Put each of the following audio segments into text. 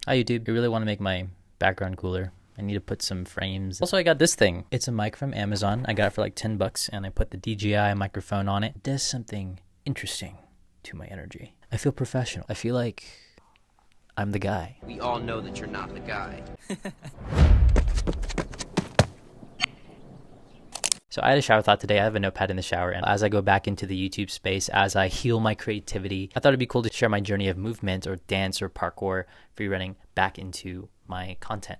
Hi YouTube, I really want to make my background cooler. I need to put some frames. Also, I got this thing. It's a mic from Amazon. I got it for like 10 bucks and I put the DJI microphone on it. It does something interesting to my energy. I feel professional. I feel like I'm the guy. We all know that you're not the guy. So I had a shower thought today. I have a notepad in the shower, and as I go back into the YouTube space, as I heal my creativity, I thought it'd be cool to share my journey of movement or dance or parkour, free running back into my content.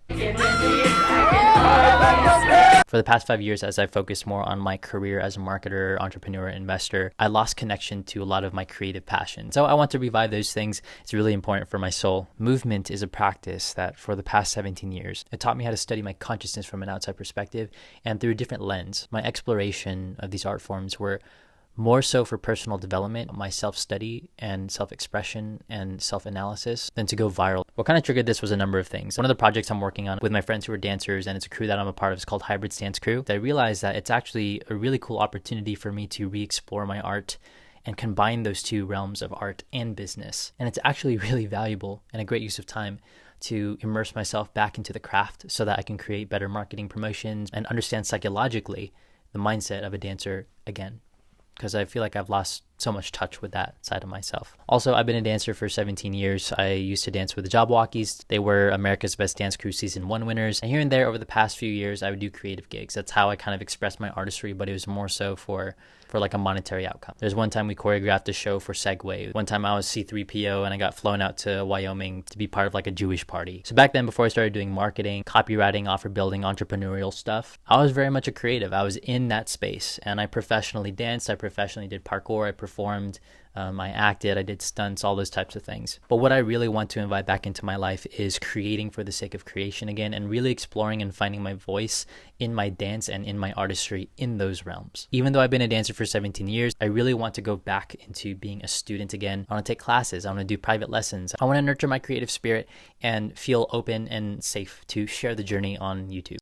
For the past 5 years, as I focused more on my career as a marketer, entrepreneur, investor, I lost connection to a lot of my creative passions. So I want to revive those things. It's really important for my soul. Movement is a practice that for the past 17 years, it taught me how to study my consciousness from an outside perspective and through a different lens. My exploration of these art forms were more so for personal development, my self-study and self-expression and self-analysis than to go viral. What kind of triggered this was a number of things. One of the projects I'm working on with my friends who are dancers, and it's a crew that I'm a part of, is called Hybrid Dance Crew. I realized that it's actually a really cool opportunity for me to re-explore my art and combine those two realms of art and business. And it's actually really valuable and a great use of time to immerse myself back into the craft so that I can create better marketing promotions and understand psychologically the mindset of a dancer again, because I feel like I've lost so much touch with that side of myself. Also, I've been a dancer for 17 years. I used to dance with the Jabwalkies. They were America's Best Dance Crew Season 1 winners. And here and there over the past few years, I would do creative gigs. That's how I kind of expressed my artistry, but it was more so for like a monetary outcome. There's one time we choreographed a show for Segway. One time I was C3PO and I got flown out to Wyoming to be part of like a Jewish party. So back then, before I started doing marketing, copywriting, offer building, entrepreneurial stuff, I was very much a creative. I was in that space and I professionally danced. I professionally did parkour. I performed. I acted, I did stunts, all those types of things. But what I really want to invite back into my life is creating for the sake of creation again, and really exploring and finding my voice in my dance and in my artistry in those realms. Even though I've been a dancer for 17 years, I really want to go back into being a student again. I want to take classes. I want to do private lessons. I want to nurture my creative spirit and feel open and safe to share the journey on YouTube.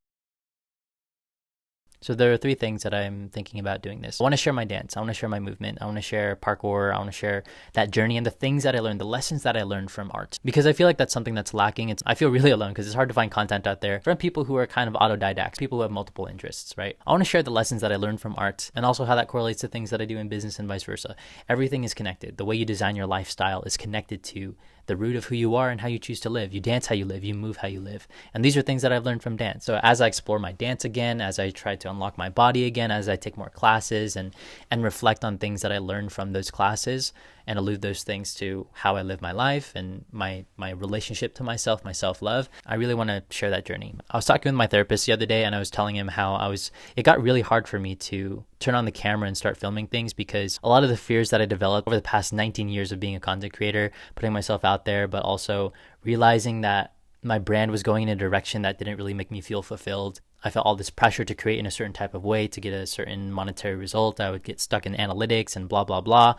So there are 3 things that I'm thinking about doing this. I want to share my dance. I want to share my movement. I want to share parkour. I want to share that journey and the things that I learned, the lessons that I learned from art. Because I feel like that's something that's lacking. I feel really alone because it's hard to find content out there from people who are kind of autodidacts, people who have multiple interests, right? I want to share the lessons that I learned from art and also how that correlates to things that I do in business and vice versa. Everything is connected. The way you design your lifestyle is connected to the root of who you are and how you choose to live. You dance how you live, you move how you live. And these are things that I've learned from dance. So as I explore my dance again, as I try to unlock my body again, as I take more classes and reflect on things that I learned from those classes and allude those things to how I live my life and my relationship to myself, my self-love, I really want to share that journey. I was talking with my therapist the other day and I was telling him how it got really hard for me to turn on the camera and start filming things because a lot of the fears that I developed over the past 19 years of being a content creator, putting myself out there, but also realizing that my brand was going in a direction that didn't really make me feel fulfilled. I felt all this pressure to create in a certain type of way to get a certain monetary result. I would get stuck in analytics and blah, blah, blah.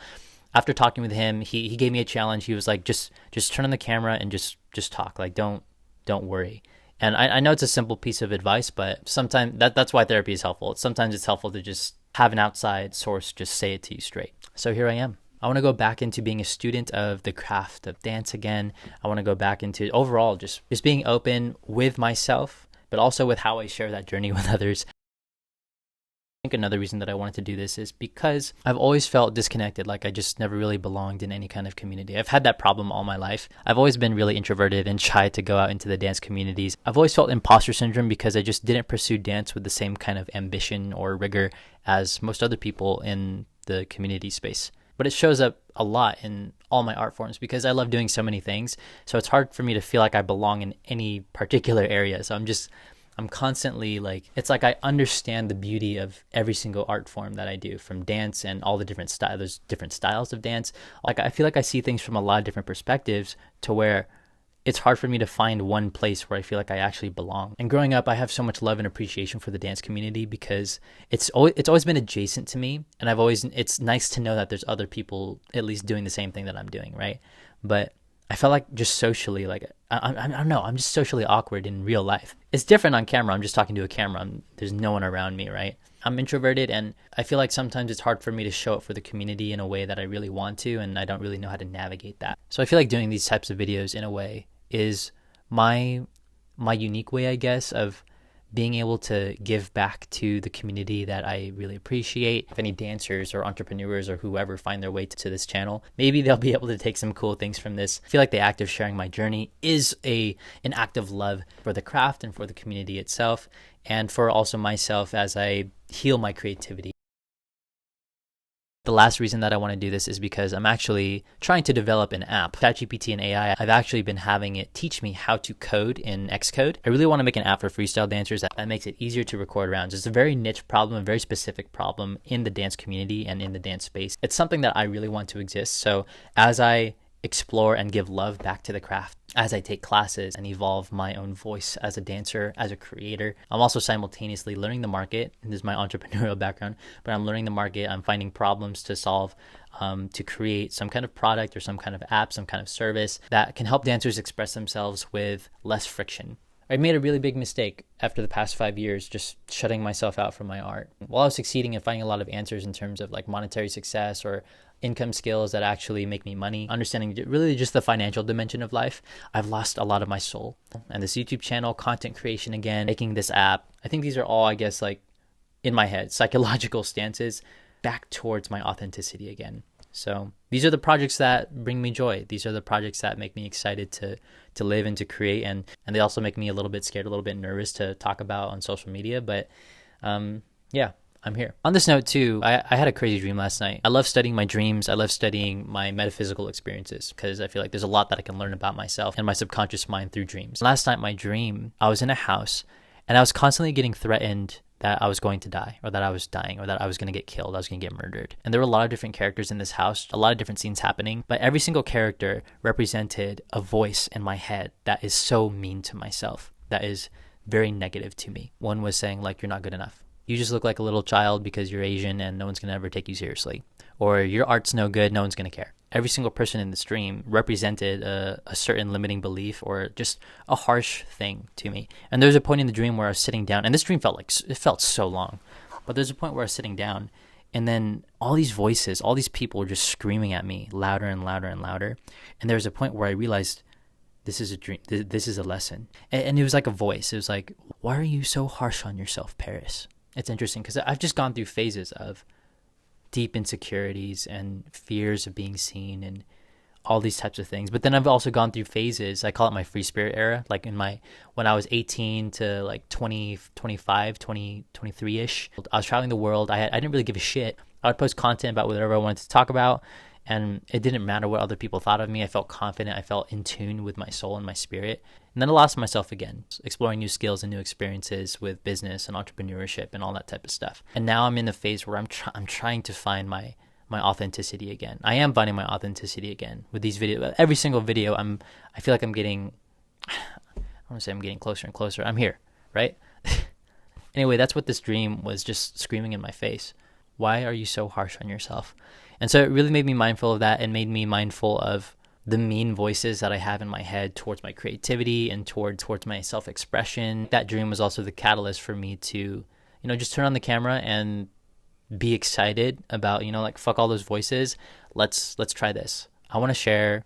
After talking with him, he gave me a challenge. He was like, just turn on the camera and just talk. Like, don't worry. And I know it's a simple piece of advice, but sometimes that's why therapy is helpful. Sometimes it's helpful to just have an outside source just say it to you straight. So here I am. I want to go back into being a student of the craft of dance again. I want to go back into overall just being open with myself, but also with how I share that journey with others. I think another reason that I wanted to do this is because I've always felt disconnected, like I just never really belonged in any kind of community. I've had that problem all my life. I've always been really introverted and shy to go out into the dance communities. I've always felt imposter syndrome because I just didn't pursue dance with the same kind of ambition or rigor as most other people in the community space. But it shows up a lot in all my art forms because I love doing so many things. So it's hard for me to feel like I belong in any particular area. So I'm constantly it's like I understand the beauty of every single art form that I do, from dance and all the different those different styles of dance. Like I feel like I see things from a lot of different perspectives to where it's hard for me to find one place where I feel like I actually belong. And growing up, I have so much love and appreciation for the dance community because it's always been adjacent to me. And it's nice to know that there's other people at least doing the same thing that I'm doing, right? But I felt like just socially, I don't know, I'm just socially awkward in real life. It's different on camera. I'm just talking to a camera. There's no one around me, right? I'm introverted and I feel like sometimes it's hard for me to show up for the community in a way that I really want to, and I don't really know how to navigate that. So I feel like doing these types of videos in a way is my unique way, I guess, of being able to give back to the community that I really appreciate. If any dancers or entrepreneurs or whoever find their way to this channel, maybe they'll be able to take some cool things from this. I feel like the act of sharing my journey is an act of love for the craft and for the community itself, and for also myself as I heal my creativity. The last reason that I want to do this is because I'm actually trying to develop an app. ChatGPT and AI, I've actually been having it teach me how to code in Xcode. I really want to make an app for freestyle dancers that makes it easier to record rounds. It's a very niche problem, a very specific problem in the dance community and in the dance space. It's something that I really want to exist. So as I explore and give love back to the craft, as I take classes and evolve my own voice as a dancer, as a creator, I'm also simultaneously learning the market. And this is my entrepreneurial background, but I'm learning the market. I'm finding problems to solve, to create some kind of product or some kind of app, some kind of service that can help dancers express themselves with less friction. I made a really big mistake after the past 5 years, just shutting myself out from my art. While I was succeeding and finding a lot of answers in terms of like monetary success or income skills that actually make me money, understanding really just the financial dimension of life, I've lost a lot of my soul. And this YouTube channel, content creation again, making this app, I think these are all, I guess, like in my head, psychological stances back towards my authenticity again. So these are the projects that bring me joy. These are the projects that make me excited to live and to create. And they also make me a little bit scared, a little bit nervous to talk about on social media. But yeah, I'm here. On this note too, I had a crazy dream last night. I love studying my dreams. I love studying my metaphysical experiences because I feel like there's a lot that I can learn about myself and my subconscious mind through dreams. Last night, my dream, I was in a house and I was constantly getting threatened that I was going to die, or that I was dying, or that I was going to get killed, I was going to get murdered. And there were a lot of different characters in this house, a lot of different scenes happening, but every single character represented a voice in my head that is so mean to myself, that is very negative to me. One was saying like, you're not good enough. You just look like a little child because you're Asian and no one's going to ever take you seriously. Or your art's no good, no one's going to care. Every single person in the stream represented a certain limiting belief or just a harsh thing to me. And there was a point in the dream where I was sitting down, and this dream it felt so long, but there's a point where I was sitting down, and then all these voices, all these people were just screaming at me louder and louder and louder. And there was a point where I realized this is a dream, this is a lesson. And it was like a voice. It was like, why are you so harsh on yourself, Paris? It's interesting because I've just gone through phases of deep insecurities and fears of being seen and all these types of things. But then I've also gone through phases, I call it my free spirit era, like when I was 18 to like 20, 25, 20, 23-ish. I was traveling the world. I didn't really give a shit. I would post content about whatever I wanted to talk about, and it didn't matter what other people thought of me. I felt confident. I felt in tune with my soul and my spirit. And then I lost myself again, exploring new skills and new experiences with business and entrepreneurship and all that type of stuff. And now I'm in the phase where I'm trying to find my authenticity again. I am finding my authenticity again with these videos. Every single video, I feel like I'm getting, I want to say I'm getting closer and closer. I'm here, right? Anyway, that's what this dream was, just screaming in my face. Why are you so harsh on yourself? And so it really made me mindful of that, and made me mindful of the mean voices that I have in my head towards my creativity and towards my self-expression. That dream was also the catalyst for me to, just turn on the camera and be excited about, like, fuck all those voices. Let's try this. I want to share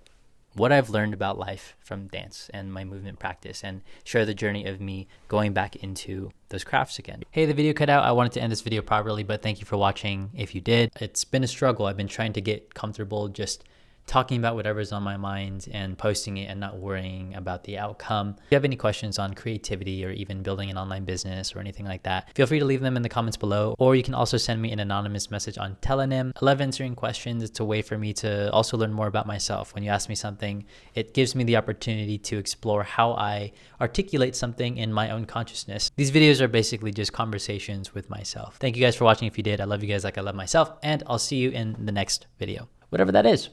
what I've learned about life from dance and my movement practice, and share the journey of me going back into those crafts again. Hey, the video cut out. I wanted to end this video properly, but thank you for watching if you did. It's been a struggle. I've been trying to get comfortable just talking about whatever's on my mind and posting it and not worrying about the outcome. If you have any questions on creativity or even building an online business or anything like that, feel free to leave them in the comments below, or you can also send me an anonymous message on Telegram. I love answering questions. It's a way for me to also learn more about myself. When you ask me something, it gives me the opportunity to explore how I articulate something in my own consciousness. These videos are basically just conversations with myself. Thank you guys for watching if you did. I love you guys like I love myself, and I'll see you in the next video, whatever that is.